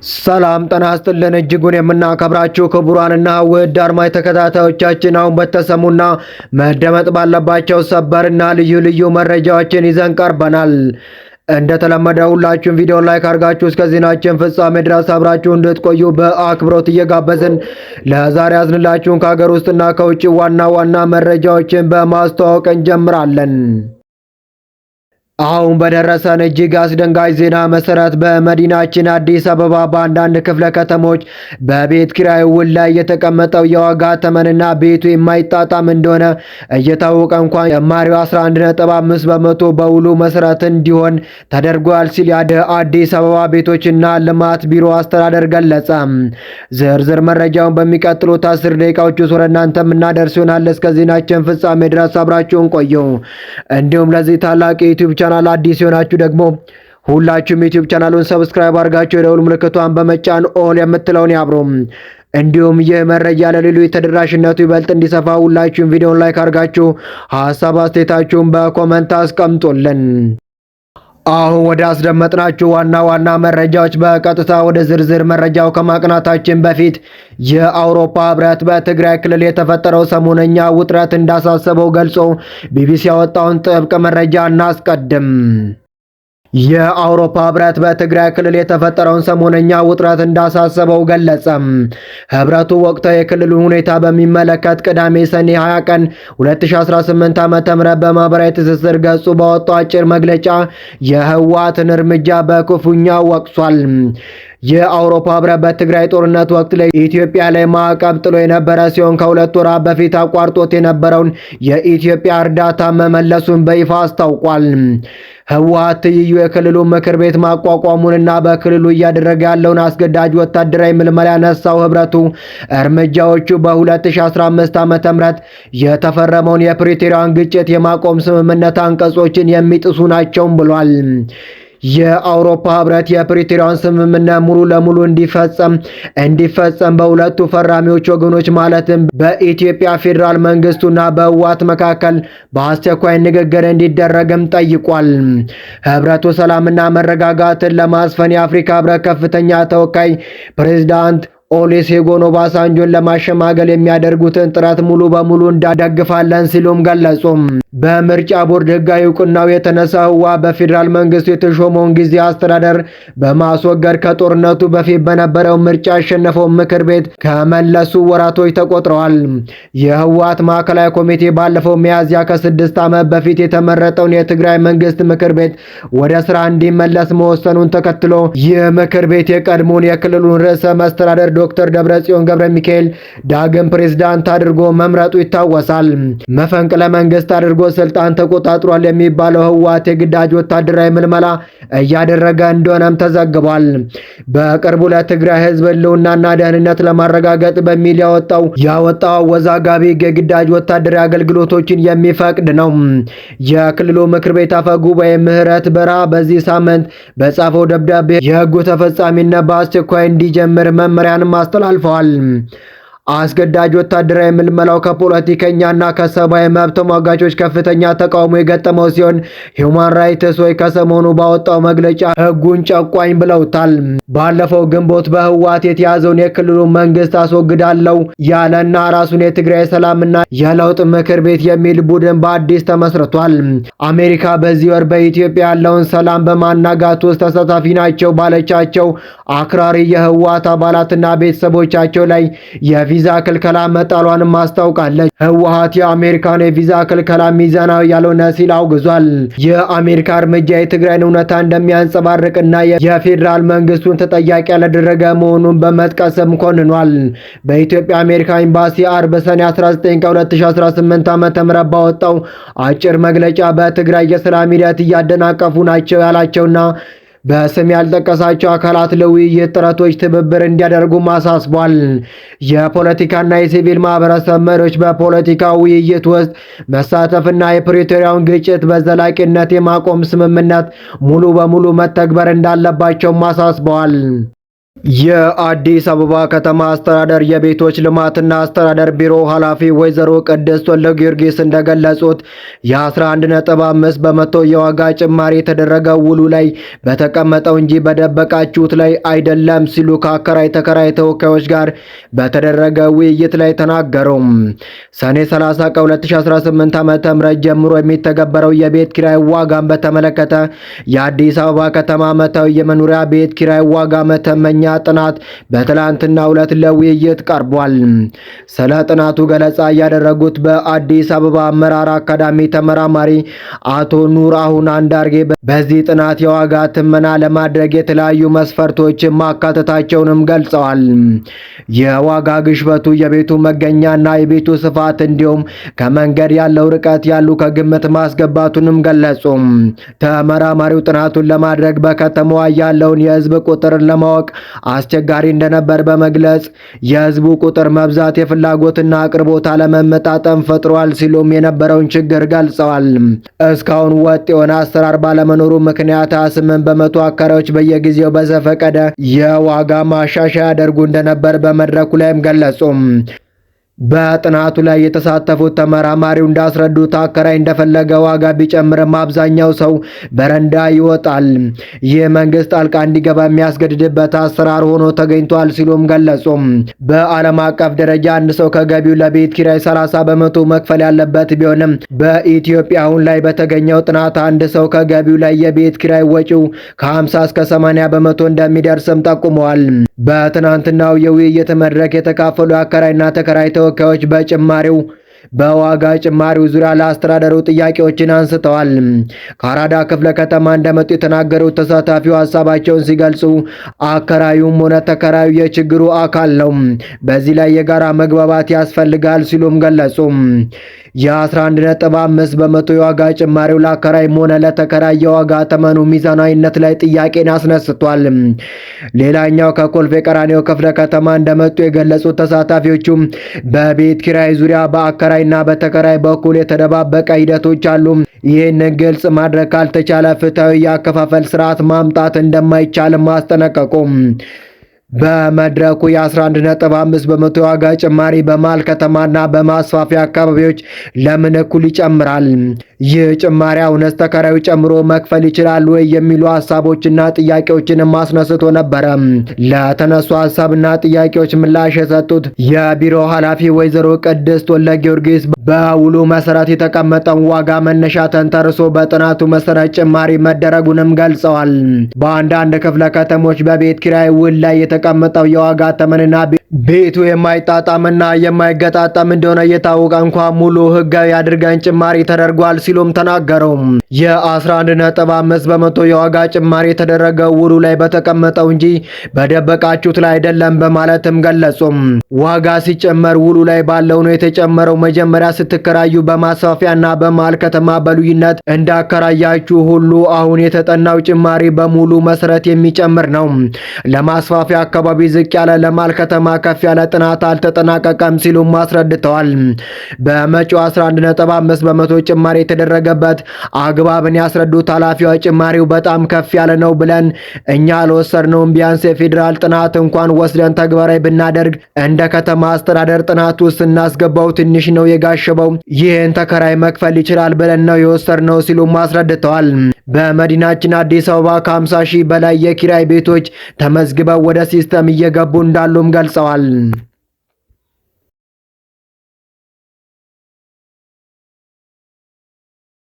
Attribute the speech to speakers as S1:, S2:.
S1: ሰላም ጤና ይስጥልን እጅጉን የምናከብራችሁ ክቡራንና ውድ አድማጭ ተከታታዮቻችን አሁን በተሰሙና መደመጥ ባለባቸው ሰበርና ልዩ ልዩ መረጃዎችን ይዘን ቀርበናል። እንደተለመደው ሁላችሁም ቪዲዮ ላይክ አድርጋችሁ እስከ ዜናችን ፍጻሜ ድረስ አብራችሁ እንድትቆዩ በአክብሮት እየጋበዝን ለዛሬ ያዝንላችሁን ከሀገር ውስጥና ከውጭ ዋና ዋና መረጃዎችን በማስተዋወቅ እንጀምራለን። አሁን በደረሰን እጅግ አስደንጋጭ ዜና መሰረት በመዲናችን አዲስ አበባ በአንዳንድ ክፍለ ከተሞች በቤት ኪራይ ውል ላይ የተቀመጠው የዋጋ ተመንና ቤቱ የማይጣጣም እንደሆነ እየታወቀ እንኳን ጭማሪው 11.5 በመቶ በውሉ መሰረት እንዲሆን ተደርጓል ሲል የአዲስ አበባ ቤቶችና ልማት ቢሮ አስተዳደር ገለጸ። ዝርዝር መረጃውን በሚቀጥሉት 10 ደቂቃዎች ውስጥ ወደ እናንተ የምናደርስ ይሆናል። እስከ ዜናችን ፍጻሜ ድረስ አብራችሁን ቆዩ። እንዲሁም ለዚህ ታላቅ የዩቲዩብ ቻናል አዲስ የሆናችሁ ደግሞ ሁላችሁም ዩቲዩብ ቻናሉን ሰብስክራይብ አድርጋችሁ የደወል ምልክቷን በመጫን ኦል የምትለውን ያብሩ። እንዲሁም ይህ መረጃ ለሌሎች ተደራሽነቱ ይበልጥ እንዲሰፋ ሁላችሁም ቪዲዮን ላይክ አድርጋችሁ ሀሳብ አስተያየታችሁን በኮመንት አስቀምጡልን። አሁን ወደ አስደመጥናችሁ ዋና ዋና መረጃዎች በቀጥታ ወደ ዝርዝር መረጃው ከማቅናታችን በፊት የአውሮፓ ህብረት በትግራይ ክልል የተፈጠረው ሰሞነኛ ውጥረት እንዳሳሰበው ገልጾ ቢቢሲ ያወጣውን ጥብቅ መረጃ እናስቀድም። የአውሮፓ ህብረት በትግራይ ክልል የተፈጠረውን ሰሞነኛ ውጥረት እንዳሳሰበው ገለጸ። ህብረቱ ወቅታዊ የክልሉን ሁኔታ በሚመለከት ቅዳሜ ሰኔ 20 ቀን 2018 ዓ.ም በማህበራዊ ትስስር ገጹ ባወጣው አጭር መግለጫ የህወሓትን እርምጃ በክፉኛ ወቅሷል። የአውሮፓ ህብረት በትግራይ ጦርነት ወቅት ላይ ኢትዮጵያ ላይ ማዕቀብ ጥሎ የነበረ ሲሆን ከሁለት ወራት በፊት አቋርጦት የነበረውን የኢትዮጵያ እርዳታ መመለሱን በይፋ አስታውቋል። ህወሓት ትይዩ የክልሉ ምክር ቤት ማቋቋሙንና በክልሉ እያደረገ ያለውን አስገዳጅ ወታደራዊ ምልመላ ያነሳው ህብረቱ እርምጃዎቹ በ2015 ዓ.ም የተፈረመውን የፕሪቶሪያን ግጭት የማቆም ስምምነት አንቀጾችን የሚጥሱ ናቸውም ብሏል። የአውሮፓ ህብረት የፕሪቶሪያን ስምምነት ሙሉ ለሙሉ እንዲፈጸም በሁለቱ ፈራሚዎች ወገኖች ማለትም በኢትዮጵያ ፌዴራል መንግስቱና በህወሓት መካከል በአስቸኳይ ንግግር እንዲደረግም ጠይቋል። ህብረቱ ሰላምና መረጋጋትን ለማስፈን የአፍሪካ ህብረት ከፍተኛ ተወካይ ፕሬዝዳንት ኦሉሴጉን ኦባሳንጆን ለማሸማገል የሚያደርጉትን ጥረት ሙሉ በሙሉ እንዳደግፋለን ሲሉም ገለጹ። በምርጫ ቦርድ ህጋዊ እውቅናው የተነሳ ህወሓት በፌዴራል መንግስቱ የተሾመውን ጊዜ አስተዳደር በማስወገድ ከጦርነቱ በፊት በነበረው ምርጫ ያሸነፈው ምክር ቤት ከመለሱ ወራቶች ተቆጥረዋል። የህወሓት ማዕከላዊ ኮሚቴ ባለፈው ሚያዝያ ከ6 ዓመት በፊት የተመረጠውን የትግራይ መንግስት ምክር ቤት ወደ ስራ እንዲመለስ መወሰኑን ተከትሎ ይህ ምክር ቤት የቀድሞውን የክልሉን ርዕሰ መስተዳደር ዶክተር ደብረጽዮን ገብረ ሚካኤል ዳግም ፕሬዝዳንት አድርጎ መምረጡ ይታወሳል። መፈንቅለ መንግስት አድርጎ ስልጣን ተቆጣጥሯል የሚባለው ህወሓት የግዳጅ ወታደራዊ ምልመላ እያደረገ እንደሆነም ተዘግቧል። በቅርቡ ለትግራይ ህዝብ ህልውናና ደህንነት ለማረጋገጥ በሚል ያወጣው አወዛጋቢ የግዳጅ ወታደራዊ አገልግሎቶችን የሚፈቅድ ነው። የክልሉ ምክር ቤት አፈ ጉባኤ ምህረት በራ በዚህ ሳምንት በጻፈው ደብዳቤ የህጉ ተፈጻሚነት በአስቸኳይ እንዲጀምር መመሪያን አስተላልፈዋል። አስገዳጅ ወታደራዊ ምልመላው ከፖለቲከኛና ከሰብአዊ መብት ተሟጋቾች ከፍተኛ ተቃውሞ የገጠመው ሲሆን ሂውማን ራይትስ ዎች ከሰሞኑ ባወጣው መግለጫ ህጉን ጨቋኝ ብለውታል። ባለፈው ግንቦት በህወሓት የተያዘውን የክልሉ መንግስት አስወግዳለሁ ያለና ራሱን የትግራይ ሰላምና የለውጥ ምክር ቤት የሚል ቡድን በአዲስ ተመስርቷል። አሜሪካ በዚህ ወር በኢትዮጵያ ያለውን ሰላም በማናጋት ውስጥ ተሳታፊ ናቸው ባለቻቸው አክራሪ የህወሓት አባላትና ቤተሰቦቻቸው ላይ የቪዛ ክልከላ መጣሏንም አስታውቃለች። ህወሓት የአሜሪካን የቪዛ ክልከላ ሚዛናዊ ያልሆነ ሲል አውግዟል። የአሜሪካ እርምጃ የትግራይን እውነታ እንደሚያንጸባርቅና የፌዴራል መንግስቱን ተጠያቂ ያላደረገ መሆኑን በመጥቀስም ኮንኗል። በኢትዮጵያ አሜሪካ ኤምባሲ አርብ ሰኔ 19 ቀን 2018 ዓ.ም ባወጣው አጭር መግለጫ በትግራይ የሰላም ሂደት እያደናቀፉ ናቸው ያላቸውና በስም ያልጠቀሳቸው አካላት ለውይይት ጥረቶች ትብብር እንዲያደርጉም አሳስቧል። የፖለቲካና የሲቪል ማህበረሰብ መሪዎች በፖለቲካ ውይይት ውስጥ መሳተፍና የፕሪቶሪያውን ግጭት በዘላቂነት የማቆም ስምምነት ሙሉ በሙሉ መተግበር እንዳለባቸውም አሳስበዋል። የአዲስ አበባ ከተማ አስተዳደር የቤቶች ልማትና አስተዳደር ቢሮ ኃላፊ ወይዘሮ ቅድስት ወልደጊዮርጊስ እንደገለጹት የ11.5 በመቶ የዋጋ ጭማሪ የተደረገው ውሉ ላይ በተቀመጠው እንጂ በደበቃችሁት ላይ አይደለም ሲሉ ከአከራይ ተከራይ ተወካዮች ጋር በተደረገ ውይይት ላይ ተናገሩ። ሰኔ 30 ቀን 2018 ዓ.ም ጀምሮ የሚተገበረው የቤት ኪራይ ዋጋን በተመለከተ የአዲስ አበባ ከተማ ዓመታዊ የመኖሪያ ቤት ኪራይ ዋጋ መተመኛ ጥናት በትላንትናው ዕለት ለውይይት ቀርቧል። ስለ ጥናቱ ገለጻ ያደረጉት በአዲስ አበባ አመራር አካዳሚ ተመራማሪ አቶ ኑር አሁን አንዳርጌ በዚህ ጥናት የዋጋ ትመና ለማድረግ የተለያዩ መስፈርቶችን ማካተታቸውንም ገልጸዋል። የዋጋ ግሽበቱ የቤቱ መገኛና የቤቱ ስፋት እንዲሁም ከመንገድ ያለው ርቀት ያሉ ከግምት ማስገባቱንም ገለጹ። ተመራማሪው ጥናቱን ለማድረግ በከተማዋ ያለውን የሕዝብ ቁጥር ለማወቅ አስቸጋሪ እንደነበር በመግለጽ የህዝቡ ቁጥር መብዛት የፍላጎትና አቅርቦት አለመመጣጠን ፈጥሯል ሲሉም የነበረውን ችግር ገልጸዋል። እስካሁን ወጥ የሆነ አሰራር ባለመኖሩ ምክንያት 28 በመቶ አከራዮች በየጊዜው በዘፈቀደ የዋጋ ማሻሻያ ያደርጉ እንደነበር በመድረኩ ላይም ገለጹ። በጥናቱ ላይ የተሳተፉት ተመራማሪው እንዳስረዱት አከራይ እንደፈለገ ዋጋ ቢጨምርም አብዛኛው ሰው በረንዳ ይወጣል። ይህ መንግስት ጣልቃ እንዲገባ የሚያስገድድበት አሰራር ሆኖ ተገኝቷል ሲሉም ገለጹ። በዓለም አቀፍ ደረጃ አንድ ሰው ከገቢው ለቤት ኪራይ 30 በመቶ መክፈል ያለበት ቢሆንም በኢትዮጵያ አሁን ላይ በተገኘው ጥናት አንድ ሰው ከገቢው ላይ የቤት ኪራይ ወጪው ከ50 እስከ 80 በመቶ እንደሚደርስም ጠቁመዋል። በትናንትናው የውይይት መድረክ የተካፈሉ አከራይና ተከራይ ተወካዮች በዋጋ ጭማሪው ዙሪያ ለአስተዳደሩ ጥያቄዎችን አንስተዋል። ከአራዳ ክፍለ ከተማ እንደመጡ የተናገሩት ተሳታፊው ሀሳባቸውን ሲገልጹ አከራዩም ሆነ ተከራዩ የችግሩ አካል ነው፣ በዚህ ላይ የጋራ መግባባት ያስፈልጋል ሲሉም ገለጹ። የ11.5 በመቶ የዋጋ ጭማሪው ለአከራይም ሆነ ለተከራይ የዋጋ ተመኑ ሚዛናዊነት ላይ ጥያቄን አስነስቷል። ሌላኛው ከኮልፌ ቀራኒዮ ክፍለ ከተማ እንደመጡ የገለጹት ተሳታፊዎቹ በቤት ኪራይ ዙሪያ በአከራይና በተከራይ በኩል የተደባበቀ ሂደቶች አሉ። ይህንን ግልጽ ማድረግ ካልተቻለ ፍትሐዊ የአከፋፈል ስርዓት ማምጣት እንደማይቻል ማስጠነቀቁ። በመድረኩ የ11.5 በመቶ የዋጋ ጭማሪ በመሃል ከተማና በማስፋፊያ አካባቢዎች ለምን እኩል ይጨምራል? ይህ ጭማሪ አሁንስ ተከራዩ ጨምሮ መክፈል ይችላል ወይ የሚሉ ሀሳቦችና ጥያቄዎችን ማስነስቶ ነበረ። ለተነሱ ሀሳብና ጥያቄዎች ምላሽ የሰጡት የቢሮ ኃላፊ ወይዘሮ ቅድስት ወልደጊዮርጊስ በውሉ መሰረት የተቀመጠውን ዋጋ መነሻ ተንተርሶ በጥናቱ መሰረት ጭማሪ መደረጉንም ገልጸዋል። በአንዳንድ ክፍለ ከተሞች በቤት ኪራይ ውል ላይ የተቀመጠው የዋጋ ተመንና ቤቱ የማይጣጣምና የማይገጣጠም እንደሆነ እየታወቀ እንኳን ሙሉ ህጋዊ አድርገን ጭማሪ ተደርጓል ሲሉም ተናገረው። የ11.5 በመቶ የዋጋ ጭማሪ የተደረገው ውሉ ላይ በተቀመጠው እንጂ በደበቃችሁት ላይ አይደለም በማለትም ገለጹ። ዋጋ ሲጨመር ውሉ ላይ ባለው ነው የተጨመረው። መጀመሪያ ስትከራዩ በማስፋፊያና በመሃል ከተማ በልዩነት እንዳከራያችሁ ሁሉ አሁን የተጠናው ጭማሪ በሙሉ መሰረት የሚጨምር ነው። ለማስፋፊያ አካባቢ ዝቅ ያለ፣ ለመሃል ከተማ ከፍ ያለ ጥናት አልተጠናቀቀም ሲሉም አስረድተዋል። በመጪው 11.5 በመቶ ጭማሪ የተደረገበት አግባብን ያስረዱት ኃላፊዋ ጭማሪው በጣም ከፍ ያለ ነው ብለን እኛ አልወሰድነውም። ቢያንስ የፌዴራል ጥናት እንኳን ወስደን ተግባራዊ ብናደርግ እንደ ከተማ አስተዳደር ጥናት ውስጥ ስናስገባው ትንሽ ነው የጋሸበው። ይህን ተከራይ መክፈል ይችላል ብለን ነው የወሰድነው ሲሉም አስረድተዋል። በመዲናችን አዲስ አበባ ከ50 ሺህ በላይ የኪራይ ቤቶች ተመዝግበው ወደ ሲስተም እየገቡ እንዳሉም ገልጸዋል።